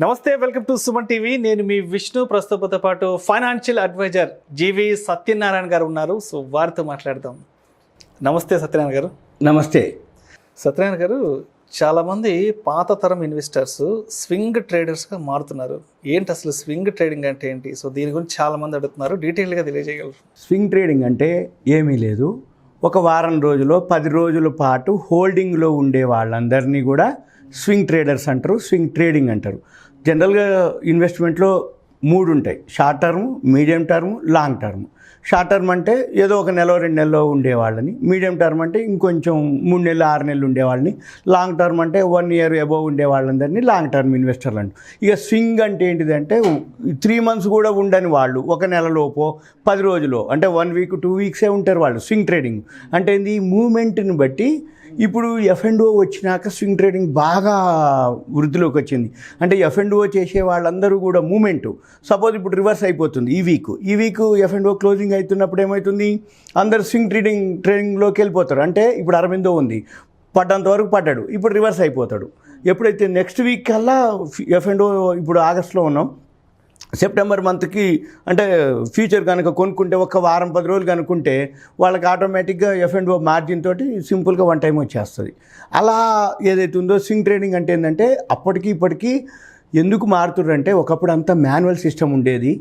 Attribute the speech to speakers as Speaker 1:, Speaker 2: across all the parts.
Speaker 1: నమస్తే, welcome to Suman TV. నేను మీ విష్ణు. ప్రస్తుతంతో పాటు ఫైనాన్షియల్ అడ్వైజర్ జీవి సత్యనారాయణ గారు ఉన్నారు. సో వారితో మాట్లాడదాం. నమస్తే సత్యనారాయణ గారు.
Speaker 2: నమస్తే
Speaker 1: సత్యనారాయణ గారు, చాలామంది పాత తరం ఇన్వెస్టర్స్ స్వింగ్ ట్రేడర్స్గా మారుతున్నారు. ఏంటి అసలు స్వింగ్ ట్రేడింగ్ అంటే ఏంటి? సో దీని గురించి చాలామంది అడుగుతున్నారు. డీటెయిల్గా తెలియజేయగలరు?
Speaker 2: స్వింగ్ ట్రేడింగ్ అంటే ఏమీ లేదు. ఒక వారం రోజులు 10 రోజుల పాటు హోల్డింగ్లో ఉండే వాళ్ళందరినీ కూడా స్వింగ్ ట్రేడర్స్ అంటారు, స్వింగ్ ట్రేడింగ్ అంటారు. జనరల్గా ఇన్వెస్ట్మెంట్లో 3 ఉంటాయి: short term, medium term, long term. Short term అంటే ఏదో ఒక నెల 2 నెలల్లో ఉండేవాళ్ళని, మీడియం టర్మ్ అంటే ఇంకొంచెం 3 నెలలు 6 నెలలు ఉండేవాళ్ళని, లాంగ్ టర్మ్ అంటే 1 ఇయర్ అబోవ్ ఉండే వాళ్ళందరినీ లాంగ్ టర్మ్ ఇన్వెస్టర్లు అంటారు. ఇక స్వింగ్ అంటే ఏంటిదంటే 3 మంత్స్ కూడా ఉండని వాళ్ళు, ఒక నెలలోపో 10 రోజులు అంటే 1 వీక్ 2 వీక్సే ఉంటారు వాళ్ళు. స్వింగ్ ట్రేడింగ్ అంటే ఏంది? మూమెంట్ని బట్టి. ఇప్పుడు F&O వచ్చినాక స్వింగ్ ట్రేడింగ్ బాగా వృద్ధిలోకి వచ్చింది. అంటే F&O చేసే వాళ్ళందరూ కూడా మూమెంటు, సపోజ్ ఇప్పుడు రివర్స్ అయిపోతుంది. ఈ వీక్ F&O క్లోజింగ్ అవుతున్నప్పుడు ఏమవుతుంది? అందరు స్వింగ్ ట్రేడింగ్లోకి వెళ్ళిపోతారు. అంటే ఇప్పుడు అరవిందో ఉంది, పడ్డంత వరకు పడ్డాడు, ఇప్పుడు రివర్స్ అయిపోతాడు. ఎప్పుడైతే నెక్స్ట్ వీక్ కల్లా F&O, ఇప్పుడు ఆగస్టులో ఉన్నాం, సెప్టెంబర్ మంత్కి అంటే ఫ్యూచర్ కనుక కొనుక్కుంటే ఒక వారం 10 రోజులు కనుక్కుంటే వాళ్ళకి ఆటోమేటిక్గా F&O మార్జిన్ తోటి సింపుల్గా 1 టైం వచ్చేస్తుంది. అలా ఏదైతే ఉందో స్వింగ్ ట్రేడింగ్ అంటే ఏంటంటే అప్పటికి ఇప్పటికీ ఎందుకు మారుతుందంటే, ఒకప్పుడు అంతా మాన్యువల్ సిస్టమ్ ఉండేది,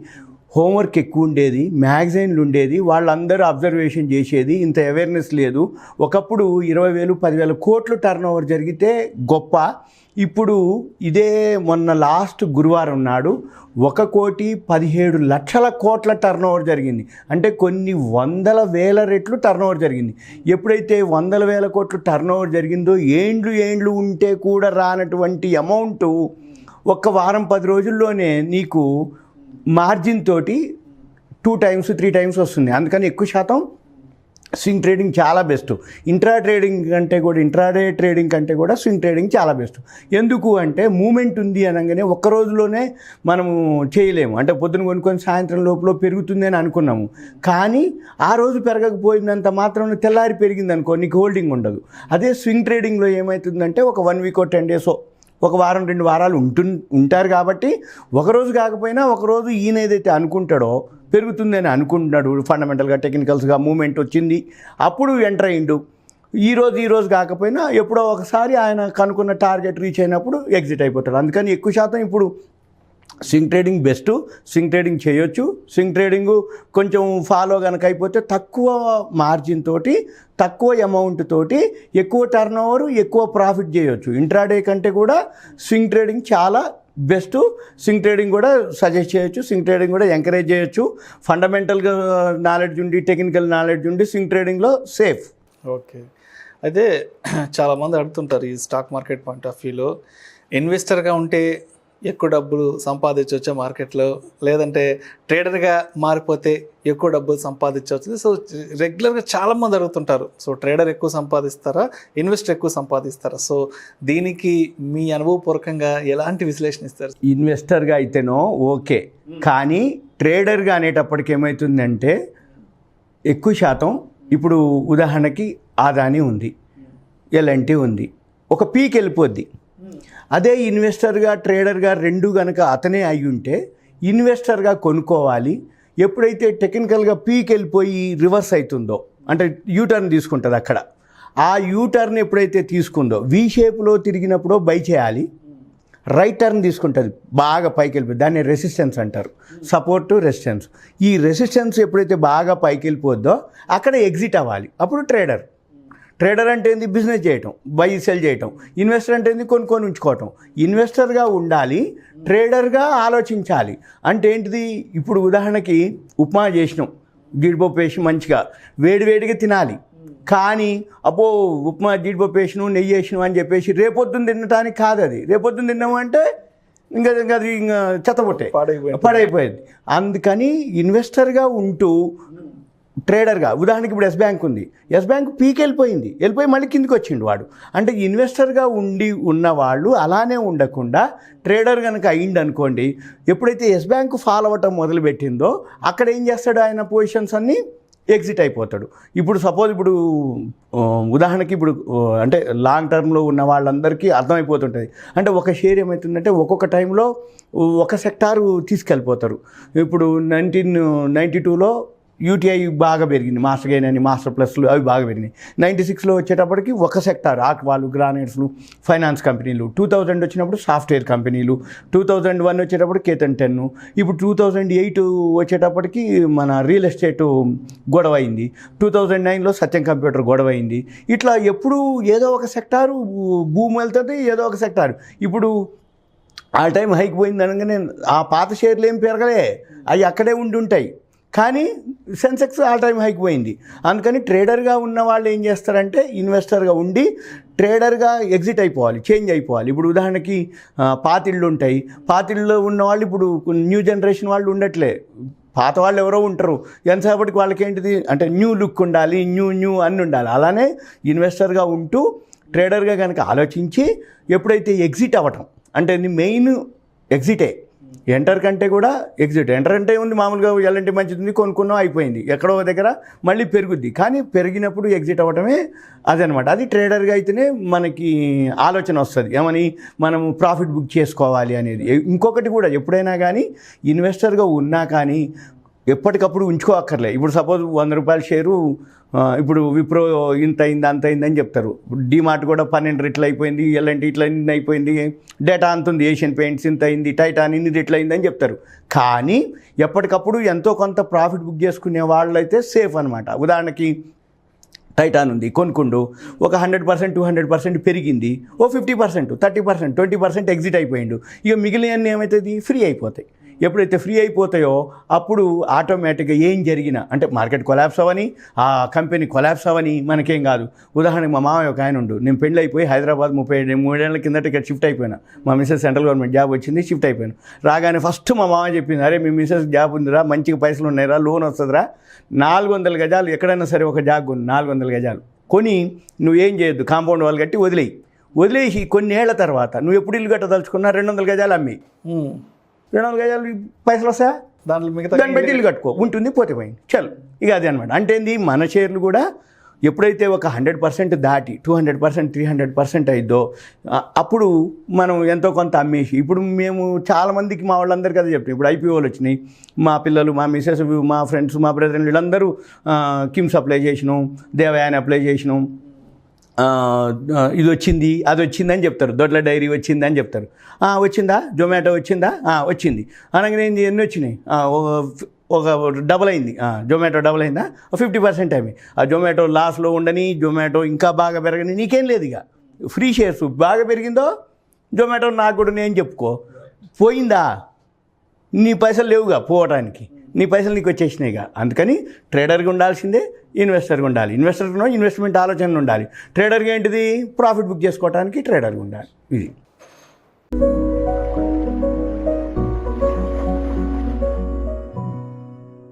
Speaker 2: హోంవర్క్ ఎక్కువ ఉండేది, మ్యాగజైన్లు ఉండేది, వాళ్ళందరూ అబ్జర్వేషన్ చేసేది, ఇంత అవేర్నెస్ లేదు. ఒకప్పుడు 20,000 10,000 కోట్లు టర్న్ ఓవర్ జరిగితే గొప్ప. ఇప్పుడు ఇదే మొన్న లాస్ట్ గురువారం నాడు 1,17,00,000 కోట్ల టర్న్ ఓవర్ జరిగింది. అంటే కొన్ని 100,000 రెట్లు టర్న్ ఓవర్ జరిగింది. ఎప్పుడైతే 100,000 కోట్లు టర్న్ ఓవర్ జరిగిందో ఏండ్లు ఉంటే కూడా రానటువంటి అమౌంట్ ఒక్క వారం 10 రోజుల్లోనే నీకు మార్జిన్ తోటి 2 టైమ్స్ 3 టైమ్స్ వస్తుంది. అందుకని ఎక్కువ శాతం స్వింగ్ ట్రేడింగ్ చాలా బెస్ట్. ఇంట్రాడే ట్రేడింగ్ కంటే కూడా స్వింగ్ ట్రేడింగ్ చాలా బెస్ట్. ఎందుకు అంటే మూమెంట్ ఉంది అనగానే ఒక్క రోజులోనే మనము చేయలేము. అంటే పొద్దున కొనుక్కొని సాయంత్రం లోపల పెరుగుతుంది అని అనుకున్నాము, కానీ ఆ రోజు పెరగకపోయినంత మాత్రం తెల్లారి పెరిగింది అనుకో, నీకు హోల్డింగ్ ఉండదు. అదే స్వింగ్ ట్రేడింగ్లో ఏమవుతుందంటే ఒక 1 వీక్ 10 డేస్, ఒక వారం 2 వారాలు ఉంటారు. కాబట్టి ఒకరోజు కాకపోయినా ఒకరోజు ఈయన ఏదైతే అనుకుంటాడో పెరుగుతుందని అనుకుంటున్నాడు, ఫండమెంటల్గా టెక్నికల్స్గా మూమెంట్ వచ్చింది, అప్పుడు ఎంటర్ అయ్యిండు. ఈ రోజు కాకపోయినా ఎప్పుడో ఒకసారి ఆయన కనుక్కున్న టార్గెట్ రీచ్ అయినప్పుడు ఎగ్జిట్ అయిపోతాడు. అందుకని ఎక్కువ శాతం ఇప్పుడు swing trading best. Swing trading చేయొచ్చు. స్వింగ్ ట్రేడింగ్ కొంచెం ఫాలో కనుక అయిపోతే తక్కువ మార్జిన్ తోటి, తక్కువ అమౌంట్ తోటి ఎక్కువ టర్న్ ఓవర్, ఎక్కువ ప్రాఫిట్ చేయొచ్చు. ఇంట్రాడే కంటే కూడా స్వింగ్ ట్రేడింగ్ చాలా బెస్ట్. స్వింగ్ ట్రేడింగ్ కూడా సజెస్ట్ చేయొచ్చు, స్వింగ్ ట్రేడింగ్ కూడా ఎంకరేజ్ చేయొచ్చు. ఫండమెంటల్గా నాలెడ్జ్ ఉండి, టెక్నికల్ నాలెడ్జ్ ఉండి స్వింగ్ ట్రేడింగ్లో సేఫ్.
Speaker 1: ఓకే. అయితే చాలామంది అడుగుతుంటారు ఈ స్టాక్ మార్కెట్ పాయింట్ ఆఫ్ వ్యూలో, ఇన్వెస్టర్గా ఉంటే ఎక్కువ డబ్బులు సంపాదించవచ్చు మార్కెట్లో, లేదంటే ట్రేడర్గా మారిపోతే ఎక్కువ డబ్బులు సంపాదించవచ్చు. సో రెగ్యులర్గా చాలామంది అడుగుతుంటారు, సో ట్రేడర్ ఎక్కువ సంపాదిస్తారా, ఇన్వెస్టర్ ఎక్కువ సంపాదిస్తారా? సో దీనికి మీ అనుభవపూర్వకంగా ఎలాంటి విశ్లేషణ ఇస్తారు?
Speaker 2: ఇన్వెస్టర్గా అయితేనో ఓకే, కానీ ట్రేడర్గా అనేటప్పటికి ఏమవుతుందంటే ఎక్కువ శాతం ఇప్పుడు ఉదాహరణకి అదానీ ఉంది, ఎల్ఎన్టీ ఉంది, ఒక పీక్ వెళ్ళిపోద్ది. అదే ఇన్వెస్టర్గా ట్రేడర్గా 2 కనుక అతనే అయి ఉంటే ఇన్వెస్టర్గా కొనుక్కోవాలి. ఎప్పుడైతే టెక్నికల్గా పీక్ వెళ్ళిపోయి రివర్స్ అవుతుందో, అంటే యూటర్న్ తీసుకుంటుంది, అక్కడ ఆ యూటర్న్ ఎప్పుడైతే తీసుకుందో వి షేప్లో తిరిగినప్పుడు బై చేయాలి. రైట్ టర్న్ తీసుకుంటుంది, బాగా పైకి వెళ్ళిపోతుంది, దాన్ని రెసిస్టెన్స్ అంటారు, సపోర్టు రెసిస్టెన్స్. ఈ రెసిస్టెన్స్ ఎప్పుడైతే బాగా పైకి వెళ్ళిపోద్దో అక్కడ ఎగ్జిట్ అవ్వాలి. అప్పుడు ట్రేడర్ అంటే ఏంది? బిజినెస్ చేయటం, బై సెల్ చేయటం. ఇన్వెస్టర్ అంటే ఏంది? కొనుక్కొని ఉంచుకోవటం. ఇన్వెస్టర్గా ఉండాలి, ట్రేడర్గా ఆలోచించాలి. అంటే ఏంటిది? ఇప్పుడు ఉదాహరణకి ఉప్మా చేసినాం, జీడిపప్పు వేసి మంచిగా వేడివేడిగా తినాలి. కానీ అబ్బో ఉప్మా జీడిపప్పు వేసినావు, నెయ్యి వేసినావు అని చెప్పేసి రేపొద్దున తినటానికి కాదు అది. రేపొద్దున తిన్నాము అంటే ఇంకా అది ఇంకా చెత్తబొట్టే పడైపోయేది. అందుకని ఇన్వెస్టర్గా ఉంటూ ట్రేడర్గా, ఉదాహరణకి ఇప్పుడు ఎస్ బ్యాంక్ ఉంది, ఎస్ బ్యాంక్ పీక్ వెళ్ళిపోయి మళ్ళీ కిందికి వచ్చిండు వాడు. అంటే ఇన్వెస్టర్గా ఉన్నవాళ్ళు అలానే ఉండకుండా ట్రేడర్ కనుక అయింది అనుకోండి, ఎప్పుడైతే ఎస్ బ్యాంక్ ఫాలో అవ్వటం మొదలుపెట్టిందో అక్కడ ఏం చేస్తాడు? ఆయన పొజిషన్స్ అన్నీ ఎగ్జిట్ అయిపోతాడు. ఇప్పుడు సపోజ్ ఉదాహరణకి అంటే లాంగ్ టర్మ్లో ఉన్న వాళ్ళందరికీ అర్థమైపోతుంటుంది. అంటే ఒక షేర్ ఏమవుతుందంటే ఒక్కొక్క టైంలో ఒక సెక్టారు తీసుకెళ్ళిపోతారు. ఇప్పుడు 1992లో యూటీఐ బాగా పెరిగింది, మాస్టర్ గెయిన్ అని, మాస్టర్ ప్లస్లు అవి బాగా పెరిగినాయి. 96లో వచ్చేటప్పటికి ఒక సెక్టార్ ఆక్వాలు, గ్రానైట్స్లు, ఫైనాన్స్ కంపెనీలు. 2000 వచ్చినప్పుడు సాఫ్ట్వేర్ కంపెనీలు. 2001 వచ్చేటప్పుడు కేతన్ 10. ఇప్పుడు 2008 వచ్చేటప్పటికి మన రియల్ ఎస్టేట్ గొడవ అయింది. 2009లో సత్యం కంప్యూటర్ గొడవ అయింది. ఇట్లా ఎప్పుడు ఏదో ఒక సెక్టారు భూమి వెళ్తుంది, ఏదో ఒక సెక్టారు. ఇప్పుడు ఆ టైం హైక్ పోయింది అనగానే ఆ పాత షేర్లు ఏం పెరగలే, అవి అక్కడే ఉండి ఉంటాయి. కానీ సెన్సెక్స్ ఆల్ టైమ్ హైక్ పోయింది. అందుకని ట్రేడర్గా ఉన్న వాళ్ళు ఏం చేస్తారంటే ఇన్వెస్టర్గా ఉండి ట్రేడర్గా ఎగ్జిట్ అయిపోవాలి, చేంజ్ అయిపోవాలి. ఇప్పుడు ఉదాహరణకి పాతిళ్ళు ఉంటాయి, పాతిళ్ళలో ఉన్న వాళ్ళు ఇప్పుడు న్యూ జనరేషన్ వాళ్ళు ఉండట్లే, పాత వాళ్ళు ఎవరో ఉంటారు. ఎంతసేపటికి వాళ్ళకి ఏంటిది అంటే న్యూ లుక్ ఉండాలి, న్యూ అన్నీ ఉండాలి. అలానే ఇన్వెస్టర్గా ఉంటూ ట్రేడర్గా కనుక ఆలోచించి ఎప్పుడైతే ఎగ్జిట్ అవ్వటం అంటే మెయిన్ ఎగ్జిటే. ఎంటర్ కంటే కూడా ఎగ్జిట్. ఎంటర్ అంటే ఉంది మామూలుగా ఎలాంటి మంచిది కొనుక్కున్నాం అయిపోయింది, ఎక్కడో దగ్గర మళ్ళీ పెరుగుద్ది. కానీ పెరిగినప్పుడు ఎగ్జిట్ అవ్వటమే అదనమాట. అది ట్రేడర్గా అయితేనే మనకి ఆలోచన వస్తుంది, ఏమని మనము ప్రాఫిట్ బుక్ చేసుకోవాలి అనేది. ఇంకొకటి కూడా ఎప్పుడైనా కానీ ఇన్వెస్టర్గా ఉన్నా కానీ ఎప్పటికప్పుడు ఉంచుకోక్కర్లే. ఇప్పుడు సపోజ్ 100 రూపాయల షేరు ఇప్పుడు విప్రో ఇంత అయింది అంత అయిందని చెప్తారు. డీమార్ట్ కూడా 12 రెట్లు అయిపోయింది, ఎల్ఎన్టీ ఇట్లా ఇన్ని అయిపోయింది, డేటా అంతుంది, ఏషియన్ పెయింట్స్ ఇంత అయింది, టైటాన్ ఇన్ని రెట్లు అయిందని చెప్తారు. కానీ ఎప్పటికప్పుడు ఎంతో కొంత ప్రాఫిట్ బుక్ చేసుకునే వాళ్ళైతే సేఫ్ అనమాట. ఉదాహరణకి టైటాన్ ఉంది, కొనుక్కుండు, ఒక 100% 200% పెరిగింది, ఓ 50% 30% 20% ఎగ్జిట్ అయిపోయిండు. ఇక మిగిలినవన్నీ ఏమవుతుంది, ఫ్రీ అయిపోతాయి. ఎప్పుడైతే ఫ్రీ అయిపోతాయో అప్పుడు ఆటోమేటిక్గా ఏం జరిగినా అంటే మార్కెట్ కొలాప్స్ అవ్వని, ఆ కంపెనీ కొలాప్స్ అవ్వని మనకేం కాదు. ఉదాహరణకి మా మామయ్య ఒక ఆయన ఉండు, నేను పెళ్ళి అయిపోయి హైదరాబాద్ 33 ఏళ్ల కిందట ఇక్కడ షిఫ్ట్ అయిపోయినా. మా మిస్సెస్ సెంట్రల్ గవర్నమెంట్ జాబ్ వచ్చింది, షిఫ్ట్ అయిపోయాను. రాగానే ఫస్ట్ మా మామ చెప్పింది, అరే మీ మిస్సెస్ జాబ్ ఉందిరా, మంచిగా పైసలు ఉన్నాయిరా, లోన్ వస్తుందిరా, 400 గజాలు ఎక్కడైనా సరే ఒక జాబ్ కొని 400 గజాలు కొని నువ్వేం చేయొద్దు, కాంపౌండ్ వాళ్ళు కట్టి వదిలేసి కొన్నేళ్ల తర్వాత నువ్వు ఎప్పుడు ఇల్లు కట్టదలుచుకున్నా 200 గజాలు అమ్మి 200 గజాలు పైసలు వస్తాయా, దాన్ని బట్టి ఇల్లు కట్టుకో, ఉంటుంది పోతే పోయింది, చల్. ఇక అదే అనమాట. అంటే ఏంది, మన షేర్లు కూడా ఎప్పుడైతే ఒక 100% దాటి 200% 300% అయిద్దో అప్పుడు మనం ఎంతో కొంత అమ్మేసి, ఇప్పుడు మేము చాలామందికి మా వాళ్ళందరికీ అదే చెప్తాం. ఇప్పుడు ఐపీఓలు వచ్చినాయి, మా పిల్లలు, మా మిసెస్, మా ఫ్రెండ్స్, మా బ్రదర్ వీళ్ళందరూ కిమ్స్ అప్లై చేసినాం, దేవయాని అప్లై చేసినాం, ఇది వచ్చింది అది వచ్చిందని చెప్తారు, దొడ్ల డైరీ వచ్చింది అని చెప్తారు. వచ్చిందా, జొమాటో వచ్చిందా, వచ్చింది అనగానే ఎన్ని వచ్చినాయి, ఒక డబల్ అయింది, జొమాటో డబల్ అయిందా, 50% అవి. ఆ జొమాటో లాస్లో ఉండని, జొమాటో ఇంకా బాగా పెరగని, నీకేం లేదు. ఇక ఫ్రీ షేర్స్ బాగా పెరిగిందో జొమాటో నాకు కూడా నేను చెప్పుకో, పోయిందా నీ పైసలు లేవుగా పోవడానికి, నీ పైసలు నీకు వచ్చేసినాయిగా. అందుకని ట్రేడర్గా ఉండాల్సిందే, ఇన్వెస్టర్గా ఉండాలి. ఇన్వెస్టర్గా ఇన్వెస్ట్మెంట్ ఆలోచన ఉండాలి. ట్రేడర్గా ఏంటిది, ప్రాఫిట్ బుక్ చేసుకోవడానికి ట్రేడర్గా ఉండాలి. ఇది